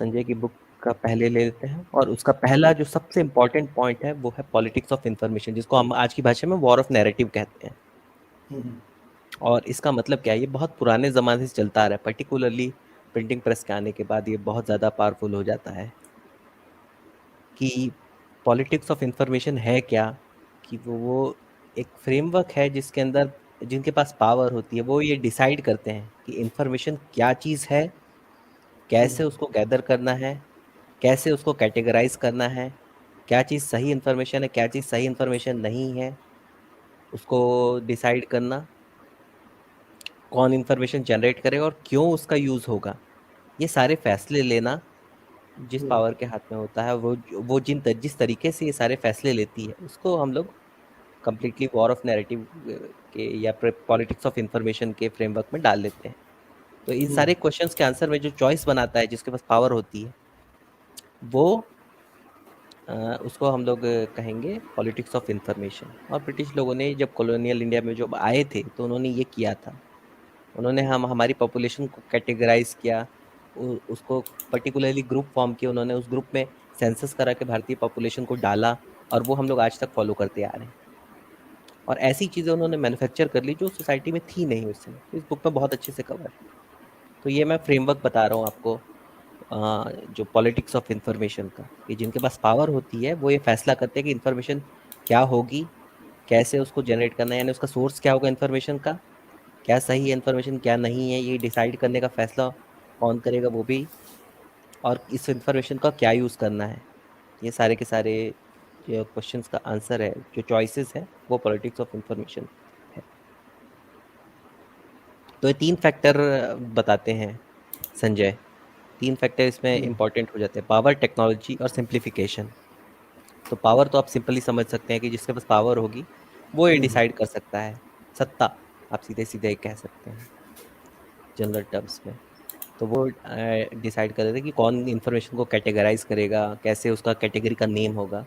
संजय की बुक का पहले ले लेते हैं, और उसका पहला जो सबसे इम्पोर्टेंट पॉइंट है वो है पॉलिटिक्स ऑफ इंफॉर्मेशन, जिसको हम आज की भाषा में वॉर ऑफ नैरेटिव कहते हैं। हम्म, और इसका मतलब क्या है, ये बहुत पुराने ज़माने से चलता आ रहा है, पर्टिकुलरली प्रिंटिंग प्रेस के आने के बाद ये बहुत ज़्यादा पावरफुल हो जाता है कि पॉलिटिक्स ऑफ इंफॉर्मेशन है क्या, कि वो एक फ्रेमवर्क है जिसके अंदर जिनके पास पावर होती है वो ये डिसाइड करते हैं कि इंफॉर्मेशन क्या चीज़ है, कैसे उसको गैदर करना है, कैसे उसको कैटेगराइज करना है, क्या चीज़ सही इंफॉर्मेशन है, क्या चीज़ सही इंफॉर्मेशन नहीं है, उसको डिसाइड करना, कौन इंफॉर्मेशन जनरेट करेगा और क्यों उसका यूज़ होगा, ये सारे फैसले लेना जिस हम्म, पावर के हाथ में होता है, वो जिस तरीके से ये सारे फैसले लेती है उसको हम लोग कंप्लीटली वॉर ऑफ नैरेटिव के या पॉलिटिक्स ऑफ इंफॉर्मेशन के फ्रेमवर्क में डाल लेते हैं। तो इन हम्म, सारे क्वेश्चंस के आंसर में जो चॉइस बनाता है, जिसके पास पावर होती है, वो अ, उसको हम लोग कहेंगे पॉलिटिक्स ऑफ इंफॉर्मेशन। और ब्रिटिश लोगों ने जब कॉलोनियल इंडिया में जब आए थे तो उन्होंने ये किया था, उन्होंने हमारी पॉपुलेशन को कैटेगराइज किया, उसको पर्टिकुलरली ग्रुप फॉर्म किया, उन्होंने उस ग्रुप में सेंसस करा के भारतीय पॉपुलेशन को डाला, और वो हम लोग आज तक फॉलो करते आ रहे हैं। और ऐसी चीज़ें उन्होंने मैन्युफैक्चर कर ली जो सोसाइटी में थी नहीं उस समय, तो इस बुक में बहुत अच्छे से कवर है। तो ये मैं फ्रेमवर्क बता रहा हूँ आपको, जो पॉलिटिक्स ऑफ इंफॉर्मेशन का, कि जिनके पास पावर होती है वो ये फैसला करते हैं कि इंफॉर्मेशन क्या होगी, कैसे उसको जनरेट करना है, यानी उसका सोर्स क्या होगा इंफॉर्मेशन का, क्या सही है इंफॉर्मेशन क्या नहीं है, ये डिसाइड करने का फैसला कौन करेगा वो भी, और इस इंफॉर्मेशन का क्या यूज़ करना है। ये सारे के सारे जो क्वेश्चंस का आंसर है, जो चॉइसेस है, वो पॉलिटिक्स ऑफ इंफॉर्मेशन है। तो ये 3 फैक्टर बताते हैं संजय, 3 फैक्टर इसमें हम्म, इंपॉर्टेंट हो जाते हैं, पावर, टेक्नोलॉजी और सिंप्लीफिकेशन। तो पावर तो आप सिंपली समझ सकते हैं कि जिसके पास पावर होगी वो ये हम्म, डिसाइड कर सकता है, सत्ता, आप सीधे सीधे कह सकते हैं जनरल टर्म्स में। तो वो डिसाइड कर देते हैं कि कौन इन्फॉर्मेशन को कैटेगराइज करेगा, कैसे उसका कैटेगरी का नेम होगा।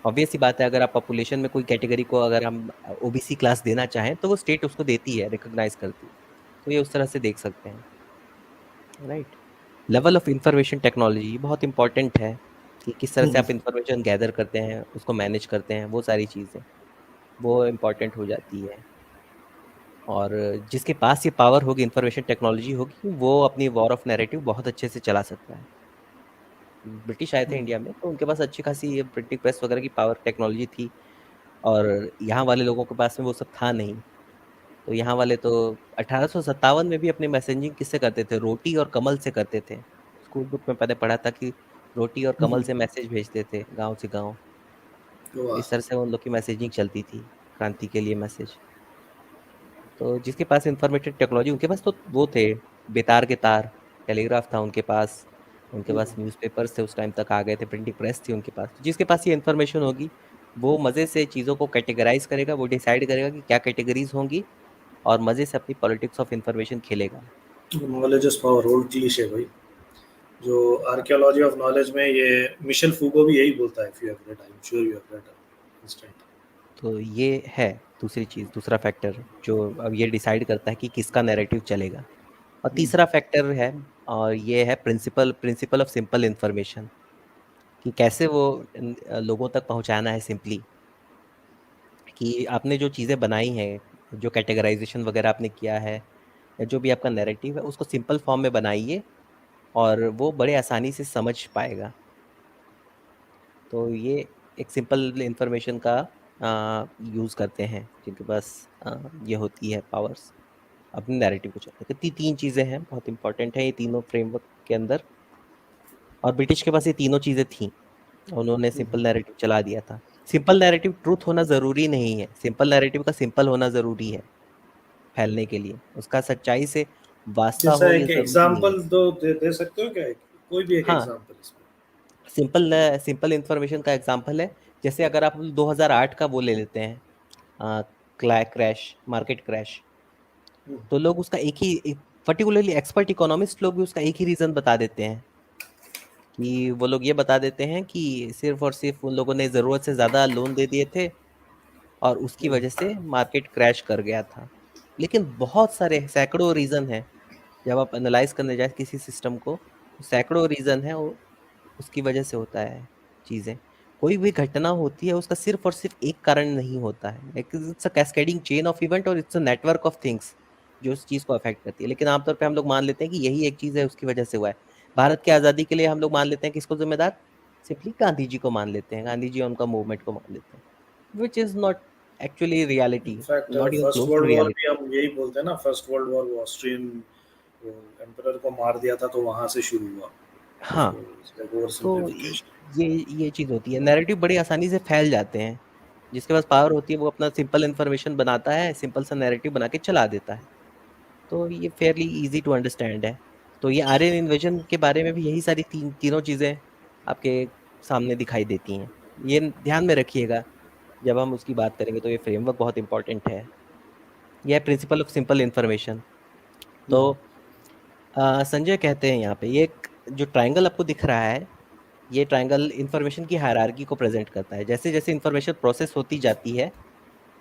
ऑब्वियस सी बात है, अगर आप पॉपुलेशन में कोई कैटेगरी को अगर हम ओबीसी क्लास देना चाहें तो वो स्टेट उसको देती है, रिकॉग्नाइज करती है। तो ये उस तरह से देख सकते हैं, right. Level of information technology बहुत इंपॉर्टेंट है, कि किस तरह से हम्म, आप इंफॉर्मेशन गैदर करते हैं, उसको मैनेज करते हैं, वो सारी चीज़ें वो इम्पोर्टेंट हो जाती है। और जिसके पास ये पावर होगी, इंफॉर्मेशन टेक्नोलॉजी होगी, वो अपनी वॉर ऑफ नैरेटिव बहुत अच्छे से चला सकता है। ब्रिटिश आए थे हम्म, इंडिया में तो उनके पास अच्छी खासी ये प्रिंटिंग प्रेस वगैरह की पावर टेक्नोलॉजी थी, और यहाँ वाले लोगों के पास में वो सब था नहीं। तो यहाँ वाले तो 1857 में भी अपनी मैसेजिंग किससे करते थे, रोटी और कमल से करते थे। स्कूल बुक में पहले पढ़ा था कि रोटी और कमल हम्म, से मैसेज भेजते थे गांव से गांव। तो वाह, इस तरह से उन लोग की मैसेजिंग चलती थी, क्रांति के लिए मैसेज। तो जिसके पास इंफॉर्मेटिव टेक्नोलॉजी, उनके पास तो वो थे, बेतार के तार, टेलीग्राफ था उनके पास, उनके पास हम्म, न्यूज़पेपर्स थे, उस टाइम तक आ गए थे, प्रिंटिंग प्रेस थी उनके पास। तो जिसके पास ये इन्फॉर्मेशन होगी वो मज़े से चीज़ों को कैटेगराइज करेगा, वो डिसाइड करेगा कि क्या कैटेगरीज होंगी, और मज़े से अपनी पॉलिटिक्स ऑफ इंफॉर्मेशन खेलेगा। Knowledge is power, old cliché भाई। जो आर्कियोलॉजी ऑफ नॉलेज में ये मिशेल फूको भी यही बोलता है, if you have read, I am sure you have read instant. तो ये है दूसरी चीज़, दूसरा फैक्टर जो अब ये डिसाइड करता है कि किसका नैरेटिव चलेगा। और तीसरा फैक्टर है, और ये है principle principle of simple information, कि कैसे वो लोगों तक पहुंचाना है सिंपली। कि आपने जो चीज़ें बनाई हैं, जो कैटेगराइजेशन वगैरह आपने किया है, या जो भी आपका नैरेटिव है, उसको सिंपल फॉर्म में बनाइए और वो बड़े आसानी से समझ पाएगा। तो ये एक सिंपल इंफॉर्मेशन का यूज़ करते हैं जिनके पास ये होती है पावर्स, अपने नैरेटिव को चलाने की। तीन चीज़ें हैं, बहुत इंपॉर्टेंट है ये तीनों फ्रेमवर्क के अंदर, और ब्रिटिश के पास ये तीनों चीज़ें थीं। उन्होंने सिंपल नैरेटिव चला दिया था। सिंपल नैरेटिव ट्रूथ होना ज़रूरी नहीं है, सिंपल नैरेटिव का सिंपल होना ज़रूरी है फैलने के लिए, उसका सच्चाई से वास्ता जैसा हो ये एक ज़रूरी नहीं है। एग्जांपल दो दे सकते हो क्या, कोई भी एक हाँ, एग्जांपल इसमें? सिंपल इंफॉर्मेशन का एग्जांपल है, जैसे अगर आप 2008 का वो ले लेते हैं, क्रैश, मार्केट क्रैश। हम्म, तो लोग उसका एक ही, पर्टिकुलरली एक्सपर्ट इकोनॉमिस्ट लोग भी उसका एक ही रीज़न बता देते हैं, कि वो लोग ये बता देते हैं कि सिर्फ और सिर्फ उन लोगों ने ज़रूरत से ज़्यादा लोन दे दिए थे और उसकी हम्म, वजह से मार्केट क्रैश कर गया था। लेकिन बहुत सारे सैकड़ों रीज़न हैं, जब आप एनालाइज करने जाए किसी सिस्टम को, सैकड़ों रीज़न है, उसकी वजह से होता है चीज़ें। कोई भी घटना होती है उसका सिर्फ और सिर्फ एक कारण नहीं होता है, it's a cascading chain of event और it's a network of things जो उस चीज़ को अफेक्ट करती है। लेकिन आमतौर पे हम लोग मान लेते हैं कि यही एक चीज़ है, उसकी वजह से हुआ है। भारत की आज़ादी के लिए हम लोग मान लेते हैं किसको जिम्मेदार, सिंपली गांधी जी को मान लेते हैं, गांधी जी और उनका मूवमेंट को मान लेते हैं, which is not actually reality, in fact not even first close to world war reality. भी हम यही बोलते हैं ना, फर्स्ट वर्ल्ड वॉर वो ऑस्ट्रियन एम्परर को मार दिया था तो वहां से शुरू हुआ। हाँ, So it's like ओवर तो सिंप्लीफिकेशन। ये चीज़ होती है, नैरेटिव बड़ी आसानी से फैल जाते हैं। जिसके पास पावर होती है वो अपना सिंपल इन्फॉर्मेशन बनाता है, सिंपल सा नैरेटिव बना के चला देता है। तो ये फेयरली इजी टू अंडरस्टैंड है। तो ये आर्यन इन्वेजन के बारे में भी यही सारी तीनों चीज़ें आपके सामने दिखाई देती हैं। ये ध्यान में रखिएगा जब हम उसकी बात करेंगे, तो ये फ्रेमवर्क बहुत इंपॉर्टेंट है। यह है प्रिंसिपल ऑफ सिंपल इन्फॉर्मेशन। तो संजय कहते हैं यहाँ पे, ये जो ट्राइंगल आपको दिख रहा है, ये ट्राइंगल इंफॉर्मेशन की हायरार्की को प्रेजेंट करता है। जैसे जैसे इंफॉर्मेशन प्रोसेस होती जाती है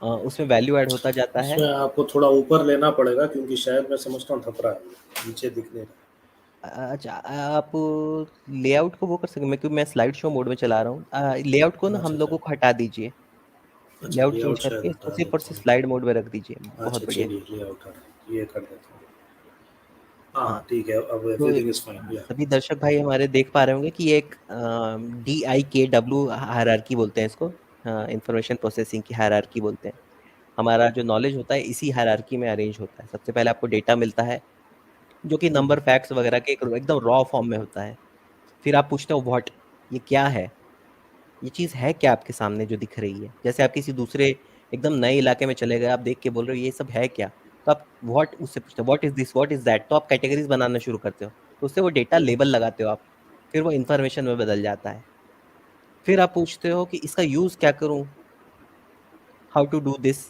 उसमें वैल्यू ऐड होता जाता है। इसमें आपको थोड़ा ऊपर लेना पड़ेगा क्योंकि शायद मैं समझता हूँ ठप रहा है, नीचे दिख नहीं रहा। अच्छा, आप लेआउट को वो कर सकते, मैं क्योंकि मैं स्लाइड शो मोड में चला रहा हूँ, लेआउट को ना अच्छा हम अच्छा लोगों को हटा दीजिए, अच्छा, लेआउट चेंज लेआउट शायद करके इसको हटा सिर्फ और देता सिर्फ हूँ। स्लाइड मोड में रख दीजिए, बहुत अच्छा बढ़िया। चलिए, लेआउट हटा ये कर देता हूँ। हाँ हाँ, ठीक है, अब तो एवरीथिंग इज फाइन या। सभी दर्शक भाई हमारे देख पा रहे होंगे कि ये एक DIKW हायरार्की बोलते हैं इसको, इंफॉर्मेशन प्रोसेसिंग की हायरार्की बोलते हैं। हमारा जो नॉलेज होता है इसी हायरार्की में अरेंज होता है। सबसे पहले आपको डेटा मिलता है जो कि नंबर फैक्ट्स वगैरह के एकदम रॉ फॉर्म में होता है। फिर आप पूछते हो व्हाट, ये क्या है, ये चीज़ है क्या आपके सामने जो दिख रही है। जैसे आप किसी दूसरे एकदम नए इलाके में चले गए, आप देख के बोल रहे हो ये सब है क्या, तो आप व्हाट उससे पूछते हो, what is this, what is that, तो आप कैटेगरीज बनाना शुरू करते हो, तो उससे वो डेटा लेबल लगाते हो आप, फिर वो इन्फॉर्मेशन में बदल जाता है। फिर आप पूछते हो कि इसका यूज़ क्या करूँ, how to do this,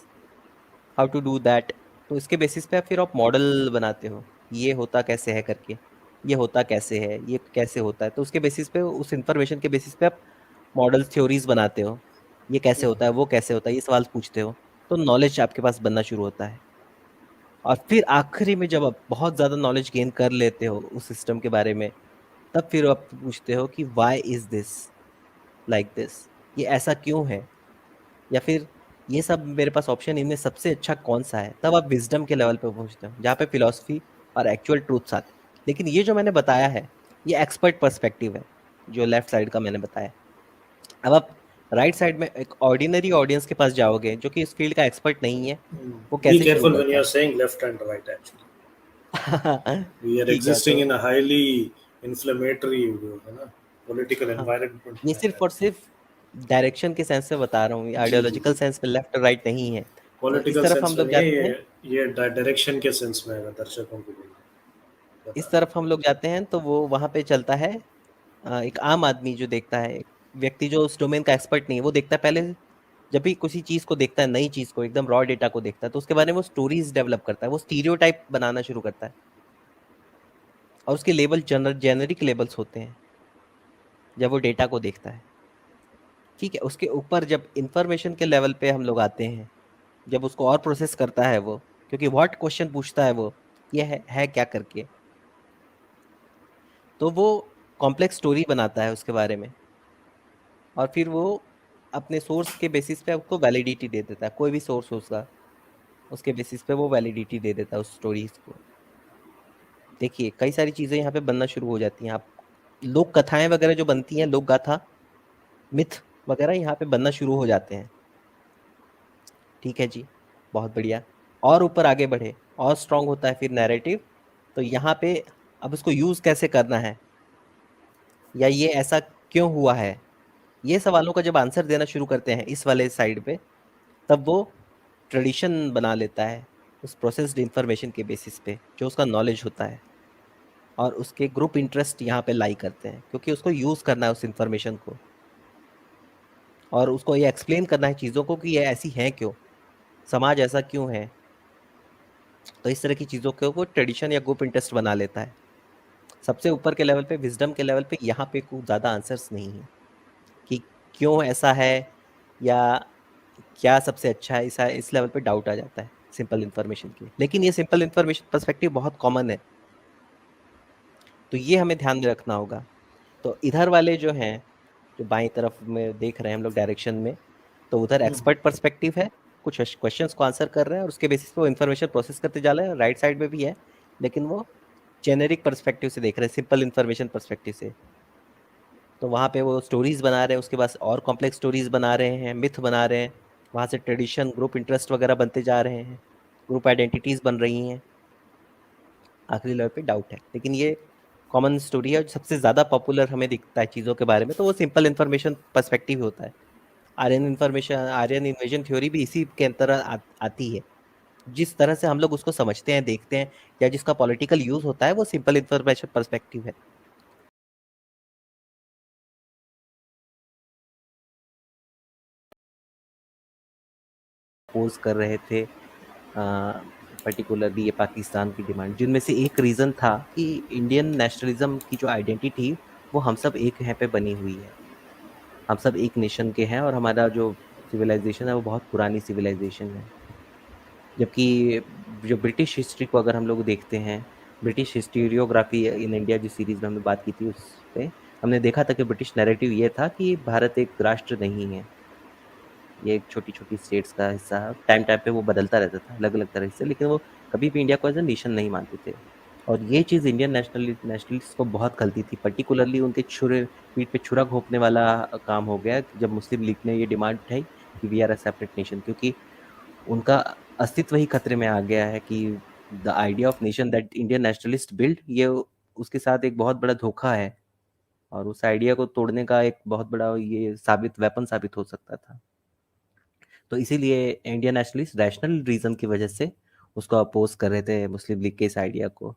how to do that, तो इसके बेसिस पे आप फिर आप मॉडल बनाते हो, ये होता कैसे है करके, ये होता कैसे है, ये कैसे होता है, तो उसके बेसिस पे, उस इंफॉर्मेशन के बेसिस पे आप मॉडल्स थ्योरीज बनाते हो, ये कैसे होता है, वो कैसे होता है, ये सवाल पूछते हो, तो नॉलेज आपके पास बनना शुरू होता है। और फिर आखिरी में जब आप बहुत ज़्यादा नॉलेज गेन कर लेते हो उस सिस्टम के बारे में, तब फिर आप पूछते हो कि why is this like this, ये ऐसा क्यों है, या फिर ये सब मेरे पास ऑप्शन, इनमें सबसे अच्छा कौन सा है। तब आप विजडम के लेवल पे पहुंचते हो जहाँ पे फिलॉसफी और एक्चुअल ट्रूथ्स आते हैं। लेकिन ये जो मैंने बताया है ये एक्सपर्ट पर्सपेक्टिव है, जो लेफ्ट साइड का मैंने बताया। अब आप राइट साइड में एक ऑर्डिनरी ऑडियंस के पास जाओगे जो कि इस फील्ड का एक्सपर्ट नहीं है, वो बी कैसे शुरू केयरफुल व्हेन करता यू आर है। Saying left and right actually. We are ठीक है, एग्जिस्टिंग तो इन अ हाईली इन्फ्लेमेटरी, है ना, पॉलिटिकल हाँ, एनवायरनमेंट ये में सिर्फ और है। सिर्फ डायरेक्शन के सेंस से बता रहा हूँ, जी जी आइडियोलॉजिकल जी, सेंस में लेफ्ट और राइट नहीं है। तो इस पॉलिटिकल तरफ सेंस हम में लोग नहीं है जाते हैं, ये डायरेक्शन के सेंस में अगर दर्शकों को इस बता दें। तरफ हम लोग जाते हैं तो वो वहां पे चलता है। एक आम आदमी जो देखता है, एक व्यक्ति जो उस डोमेन का एक्सपर्ट नहीं है, वो देखता है पहले, जब भी किसी चीज को देखता है, नई चीज को, एकदम रॉ डेटा को देखता है, तो उसके बारे में वो स्टोरीज डेवलप करता है, वो स्टीरियोटाइप बनाना शुरू करता है, और उसके लेबल जेनरिक लेबल्स होते हैं जब वो डेटा को देखता है। ठीक है, उसके ऊपर जब इंफॉर्मेशन के लेवल पे हम लोग आते हैं, जब उसको और प्रोसेस करता है वो, क्योंकि व्हाट क्वेश्चन पूछता है वो, ये है क्या करके, तो वो कॉम्प्लेक्स स्टोरी बनाता है उसके बारे में, और फिर वो अपने सोर्स के बेसिस पे उसको वैलिडिटी दे देता है, कोई भी सोर्स हो उसका, उसके बेसिस पे वो वैलिडिटी दे देता है उस स्टोरीज को। देखिए कई सारी चीजें यहाँ पे बनना शुरू हो जाती हैं। आप लोक कथाएं वगैरह जो बनती हैं, लोक गाथा, मिथ वगैरह यहाँ पे बनना शुरू हो जाते हैं। ठीक है जी, बहुत बढ़िया। और ऊपर आगे बढ़े, और स्ट्रांग होता है फिर नैरेटिव। तो यहाँ पे अब उसको यूज कैसे करना है, या ये ऐसा क्यों हुआ है, ये सवालों का जब आंसर देना शुरू करते हैं इस वाले साइड पे, तब वो ट्रेडिशन बना लेता है उस प्रोसेस्ड इंफॉर्मेशन के बेसिस पे जो उसका नॉलेज होता है। और उसके ग्रुप इंटरेस्ट यहाँ पे लाई करते हैं, क्योंकि उसको यूज करना है उस इंफॉर्मेशन को, और उसको ये एक्सप्लेन करना है चीज़ों को कि ये ऐसी हैं क्यों, समाज ऐसा क्यों है। तो इस तरह की चीज़ों को वो ट्रेडिशन या ग्रुप इंटरेस्ट बना लेता है। सबसे ऊपर के लेवल पे, विजडम के लेवल पे, यहाँ पे कुछ ज़्यादा आंसर्स नहीं है कि क्यों ऐसा है, या क्या सबसे अच्छा है। इस लेवल पे डाउट आ जाता है सिंपल इन्फॉर्मेशन के लिए। लेकिन ये सिंपल इन्फॉर्मेशन पर्सपेक्टिव बहुत कॉमन है। तो ये हमें ध्यान में रखना होगा। तो इधर वाले जो हैं, जो बाईं तरफ में देख रहे हैं हम लोग डायरेक्शन में, तो उधर एक्सपर्ट पर्सपेक्टिव है, कुछ क्वेश्चंस को आंसर कर रहे हैं और उसके बेसिस पे वो इन्फॉर्मेशन प्रोसेस करते जा रहे हैं। राइट साइड में भी है, लेकिन वो जेनेरिक पर्सपेक्टिव से देख रहे हैं, सिंपल इन्फॉर्मेशन पर्सपेक्टिव से। तो वहाँ पे वो स्टोरीज बना रहे हैं, उसके बाद और कॉम्प्लेक्स स्टोरीज बना रहे हैं, मिथ बना रहे हैं, वहाँ से ट्रेडिशन, ग्रुप इंटरेस्ट वगैरह बनते जा रहे हैं, ग्रुप आइडेंटिटीज बन रही हैं। आखिरी लेवल पे डाउट है, लेकिन ये कॉमन स्टोरी है, सबसे ज़्यादा पॉपुलर हमें दिखता है चीज़ों के बारे में, तो वो सिंपल इन्फॉर्मेशन पर्सपेक्टिव होता है। आर्यन इन्वेजन थ्योरी भी इसी के अंतर आती है। जिस तरह से हम लोग उसको समझते हैं, देखते हैं, या जिसका पॉलिटिकल यूज होता है, वो सिंपल इन्फॉर्मेशन पर्सपेक्टिव है। पोज कर रहे थे पर्टिकुलरली ये पाकिस्तान की डिमांड, जिनमें से एक रीज़न था कि इंडियन नेशनलिज्म की जो आइडेंटिटी, वो हम सब एक हैं पे बनी हुई है। हम सब एक नेशन के हैं और हमारा जो सिविलाइजेशन है वो बहुत पुरानी सिविलाइजेशन है। जबकि जो ब्रिटिश हिस्ट्री को अगर हम लोग देखते हैं, ब्रिटिश हिस्टोरियोग्राफी इन इंडिया जिस सीरीज़ में हमने बात की थी, उस पे हमने देखा था कि ब्रिटिश नैरेटिव ये था कि भारत एक राष्ट्र नहीं है, ये एक छोटी-छोटी स्टेट्स का हिस्सा है। टाइम टाइम पे वो बदलता रहता था अलग-अलग तरह से, लेकिन वो कभी भी इंडिया को एज़ अ नेशन नहीं मानते थे। और ये चीज़ इंडियन नेशनलिस्ट को बहुत खलती थी, पर्टिकुलरली उनके पीठ पे छुरा घोंपने वाला काम हो गया जब मुस्लिम लीग ने ये डिमांड उठाई कि we are a separate nation, क्योंकि उनका अस्तित्व ही खतरे में आ गया है कि the idea of nation that Indian nationalist build, ये उसके साथ एक बहुत बड़ा धोखा है और उस आइडिया को तोड़ने का एक बहुत बड़ा ये वेपन साबित हो सकता था। तो इसीलिए इंडियन नेशनलिस्ट रैशनल रीजन की वजह से उसको अपोज कर रहे थे, मुस्लिम लीग के इस आइडिया को।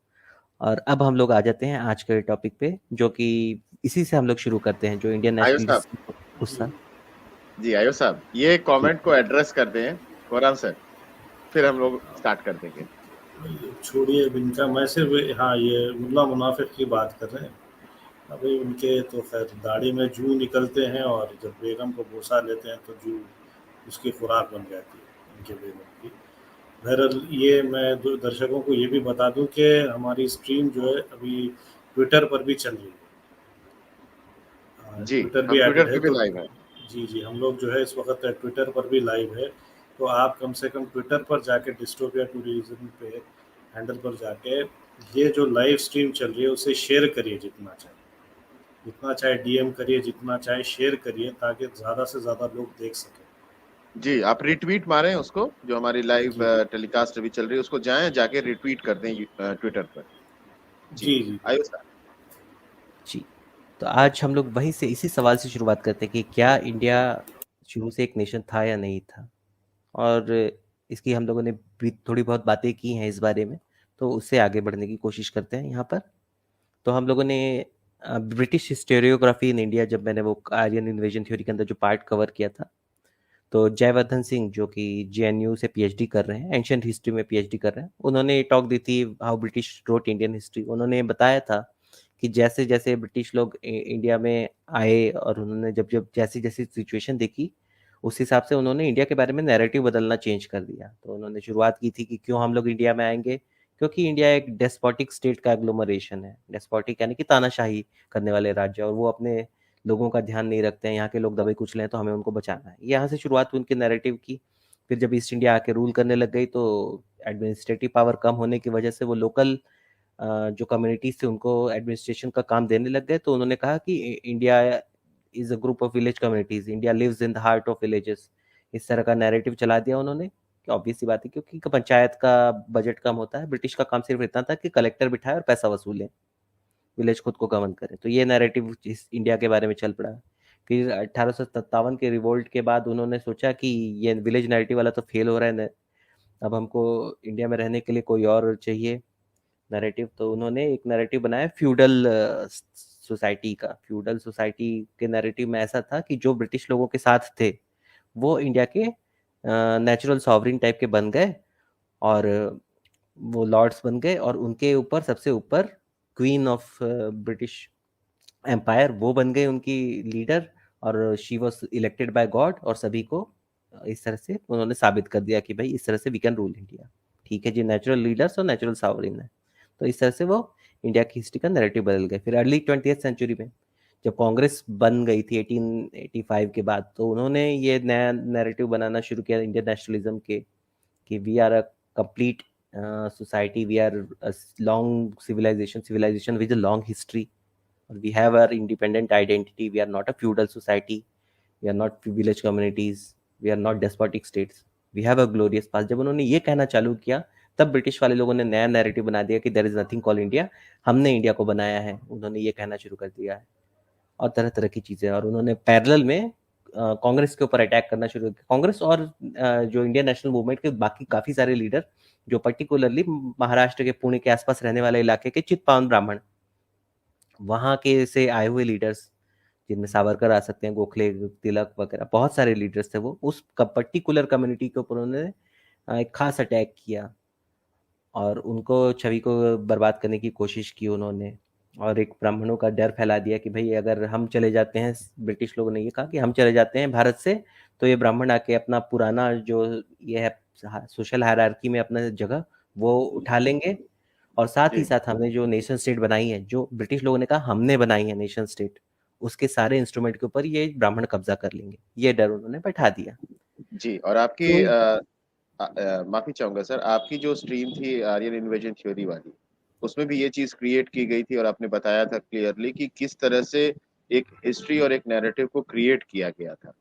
और अब हम लोग आ जाते हैं आज के टॉपिक पे, जो कि इसी से हम लोग शुरू करते हैं, जो इंडियन आयो साहब, नेशनलिस्ट गुस्सा। जी आयो साहब, ये कमेंट को एड्रेस करते हैं फौरन से, फिर हम लोग स्टार्ट कर देंगे। छोड़िए इनका, मैं सिर्फ हाँ ये मुल्ला मुनाफिक की बात कर रहे हैं। अभी उनके तो खैर दाढ़ी में जू निकलते हैं और जब बेगम को बोसा लेते हैं तो जू उसकी खुराक बन जाती है उनके बेगम की। बहरहाल ये मैं दर्शकों को ये भी बता दूं कि हमारी स्ट्रीम जो है अभी ट्विटर पर भी चल रही है। जी, ट्विटर हम भी ट्विटर एडेड है पे भी तो लाइव है। जी हम लोग जो है इस वक्त ट्विटर पर भी लाइव है। तो आप कम से कम ट्विटर पर जाके डिस्टोपिया टूरिज्म पे हैंडल पर जाके ये जो लाइव स्ट्रीम चल रही है उसे शेयर करिए, जितना चाहे डीएम करिए, जितना चाहे शेयर करिए, ताकि ज़्यादा से ज़्यादा लोग देख सकें। जी, आप रिट्वीट मारें उसको, जो हमारी लाइव जी टेलीकास्ट अभी चल रही है, उसको जाके रिट्वीट कर दें ट्विटर पर। जी आयो साहब। जी, तो आज हम लोग वहीं से इसी सवाल से शुरुआत करते हैं कि क्या इंडिया शुरू से एक नेशन था या नहीं था, और इसकी हम लोगों ने भी थोड़ी बहुत बातें की हैं इस बारे में, तो उससे आगे बढ़ने की कोशिश करते हैं यहाँ पर। तो हम लोगों ने ब्रिटिश हिस्टोरियोग्राफी इन इंडिया, जब मैंने वो आर्यन इन्वेजन थ्योरी के अंदर जो पार्ट कवर किया था, तो जयवर्धन सिंह जो कि जेएनयू से पीएचडी कर रहे हैं, एंशियंट हिस्ट्री में पीएचडी कर रहे हैं, उन्होंने टॉक दी थी how British wrote Indian history. उन्होंने बताया था कि जैसे जैसे ब्रिटिश लोग इंडिया में आए और उन्होंने जब जब जैसी जैसी सिचुएशन देखी, उस हिसाब से उन्होंने इंडिया के बारे में नैरेटिव बदलना चेंज कर दिया। तो उन्होंने शुरुआत की थी कि क्यों हम लोग इंडिया में आएंगे, क्योंकि इंडिया एक डेस्पोटिक स्टेट का एग्लोमरेशन है। डेस्पोटिक यानी कि तानाशाही करने वाले राज्य, और वो अपने लोगों का ध्यान नहीं रखते हैं, यहाँ के लोग दबे कुचले हैं तो हमें उनको बचाना है। यहाँ से शुरुआत हुई उनके नैरेटिव की। फिर जब ईस्ट इंडिया आके रूल करने लग गई, तो एडमिनिस्ट्रेटिव पावर कम होने की वजह से वो लोकल जो कम्युनिटीज थे उनको एडमिनिस्ट्रेशन का काम देने लग गए। तो उन्होंने कहा कि India is a group of village communities, India lives in the heart of villages. इस तरह का नैरेटिव चला दिया उन्होंने, कि ऑब्वियस सी बात है, क्योंकि पंचायत का बजट कम होता है। ब्रिटिश का काम सिर्फ इतना था कि कलेक्टर बिठाए और पैसा वसूले, विलेज खुद को गवर्न करे। तो ये नैरेटिव इस इंडिया के बारे में चल पड़ा। फिर 1857 के रिवोल्ट के बाद उन्होंने सोचा कि ये विलेज नैरेटिव वाला तो फेल हो रहा है, अब हमको इंडिया में रहने के लिए कोई और चाहिए नैरेटिव। तो उन्होंने एक नैरेटिव बनाया फ्यूडल सोसाइटी का। फ्यूडल सोसाइटी के नैरेटिव में ऐसा था कि जो ब्रिटिश लोगों के साथ थे वो इंडिया के नेचुरल सॉवरिन टाइप के बन गए, और वो लॉर्ड्स बन गए, और उनके ऊपर सबसे ऊपर क्वीन ऑफ ब्रिटिश एम्पायर वो बन गए उनकी लीडर, और she was elected by God. और सभी को इस तरह से उन्होंने साबित कर दिया कि भाई इस तरह से वी कैन रूल इंडिया। ठीक है जी, नेचुरल लीडर्स और नेचुरल सॉवरिन है। तो इस तरह से वो इंडिया की हिस्ट्री का नैरेटिव बदल गया। फिर अर्ली 20th सेंचुरी में जब कांग्रेस बन गई थी 1885 के बाद, तो उन्होंने ये नया नैरेटिव बनाना शुरू किया इंडियन नेशनलिज्म के, कि we are a complete society, we are a long civilization with a long history, we have our independent identity, we are not a feudal society, we are not village communities, we are not despotic states, we have a glorious past। जब उन्होंने ये कहना चालू किया तब British वाले लोगों ने नया नैरेटिव बना दिया कि there is nothing called India, हमने इंडिया को बनाया है, उन्होंने ये कहना शुरू कर दिया है और तरह तरह की चीजें। और उन्होंने पैरेलल में कांग्रेस के ऊपर अटैक करना शुरू किया। कांग्रेस और जो इंडियन नेशनल मूवमेंट के बाकी काफी सारे लीडर, जो पर्टिकुलरली महाराष्ट्र के पुणे के आसपास रहने वाले इलाके के चित्पावन ब्राह्मण, वहां के से आए हुए लीडर्स, जिनमें सावरकर आ सकते हैं, गोखले, तिलक वगैरह, बहुत सारे लीडर्स थे, वो उस पर्टिकुलर कम्युनिटी के ऊपर उन्होंने एक खास अटैक किया और उनको छवि को बर्बाद करने की कोशिश की उन्होंने, और एक ब्राह्मणों का डर फैला दिया कि भाई अगर हम चले जाते हैं, ब्रिटिश लोगों ने ये कहा कि हम चले जाते हैं भारत से, तो ये ब्राह्मण आके अपना पुराना जो ये है सोशल हायरार्की में अपना जगह वो उठा लेंगे, और साथ ही साथ हमने जो नेशन स्टेट बनाई है, जो ब्रिटिश लोगों ने कहा हमने बनाई है नेशन स्टेट, उसके सारे इंस्ट्रूमेंट के ऊपर ये ब्राह्मण कब्जा कर लेंगे, ये डर उन्होंने बैठा दिया। जी, और आपकी माफी चाहूंगा सर, आपकी जो स्ट्रीम थी आर्यन इन्वेजन थ्योरी वाली, उसमें भी ये चीज क्रिएट की गई थी और आपने बताया था क्लियरली कि किस तरह से एक हिस्ट्री और एक नैरेटिव को क्रिएट किया गया था।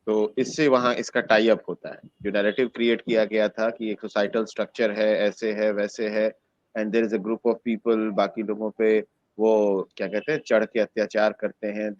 तो इससे वहाँ इसका टाई अप होता है, जो नैरेटिव क्रिएट किया गया था कि एक सोसाइटल स्ट्रक्चर है, ऐसे है वैसे है, and there is a group of people, बाकी लोगों पे वो क्या कहते हैं चढ़ के अत्याचार करते हैं।